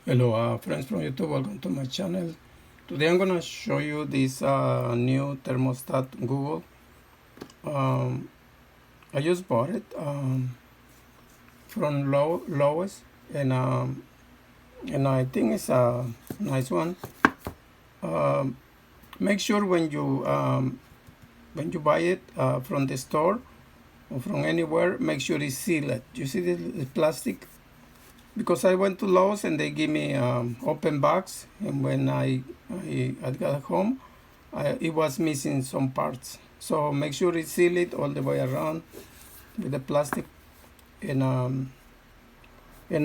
Hello friends from YouTube, welcome to my channel. Today I'm gonna show you this new thermostat Google. I just bought it from Lowe's, and I think it's a nice one. Um, Make sure when you buy it from the store or from anywhere, make sure it's sealed. You see the plastic? Because I went to Lowe's and they give me open box, and when I got home, it was missing some parts. So make sure it's sealed all the way around with the plastic, and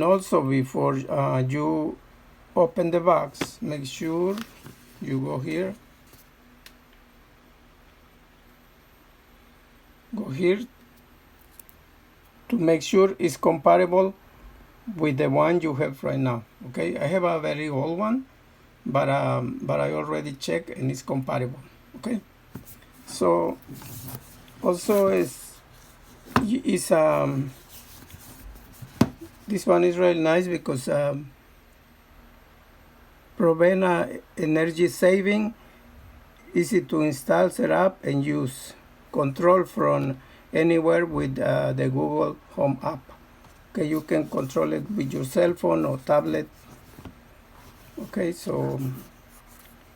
also before you open the box, make sure you go here to make sure it's compatible with the one you have right now. Okay, I have a very old one, but I already checked and it's compatible. Okay, so also is this one is really nice because provide energy saving, easy to install, set up, and use. Control from anywhere with the Google Home app. Okay, you can control it with your cell phone or tablet. Okay, so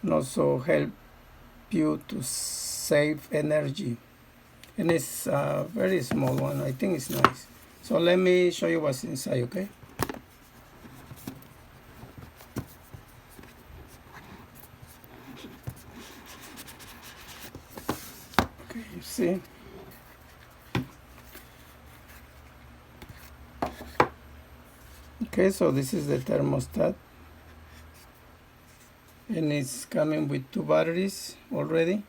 and also help you to save energy. And it's a very small one. I think it's nice. So let me show you what's inside. Okay. Okay, you see. Okay, so this is the thermostat, and it's coming with 2 batteries already.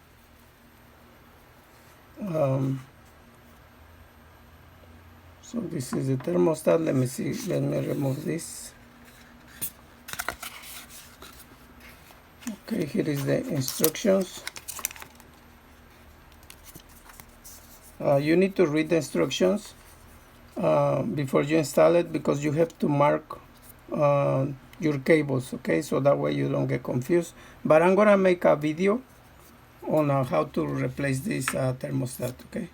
So this is the thermostat. Let me see. Let me remove this. Okay, here is the instructions. You need to read the instructions before you install it, because you have to mark your cables, okay, so that way you don't get confused. But I'm gonna make a video on how to replace this thermostat. Okay,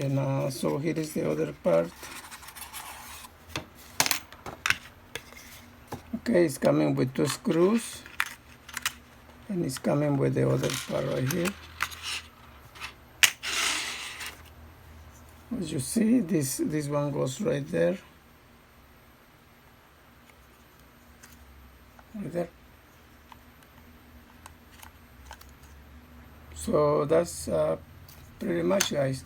and so here is the other part. Okay, it's coming with 2 screws, and it's coming with the other part right here. As you see, this one goes right there. Right there. So that's pretty much, guys.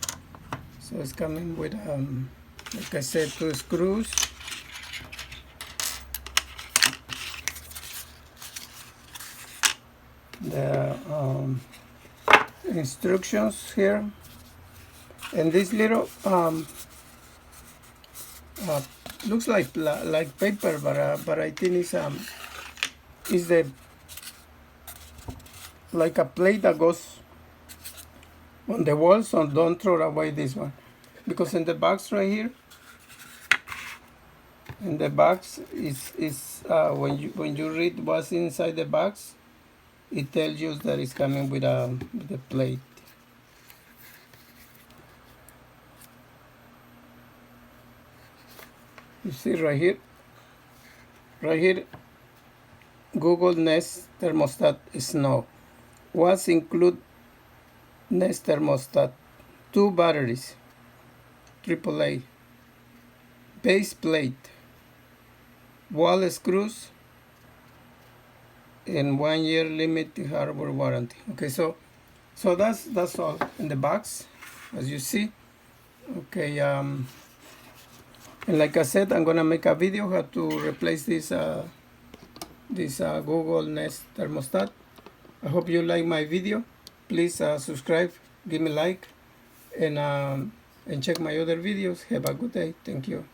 So it's coming with like I said, 2 screws. The instructions here, and this little looks like paper, but I think it's the like a plate that goes on the wall. So don't throw away this one, because in the box right here, in the box is when you read what's inside the box, it tells you that it's coming with a plate. You see right here, Google Nest Thermostat Snow. What's include Nest Thermostat? 2 batteries, AAA, base plate, wall screws, and 1 year limited hardware warranty. Okay, so that's all in the box, as you see. Okay, and like I said, I'm gonna make a video how to replace this Google Nest thermostat. I hope you like my video. Please subscribe, give me a like, and check my other videos. Have a good day. Thank you.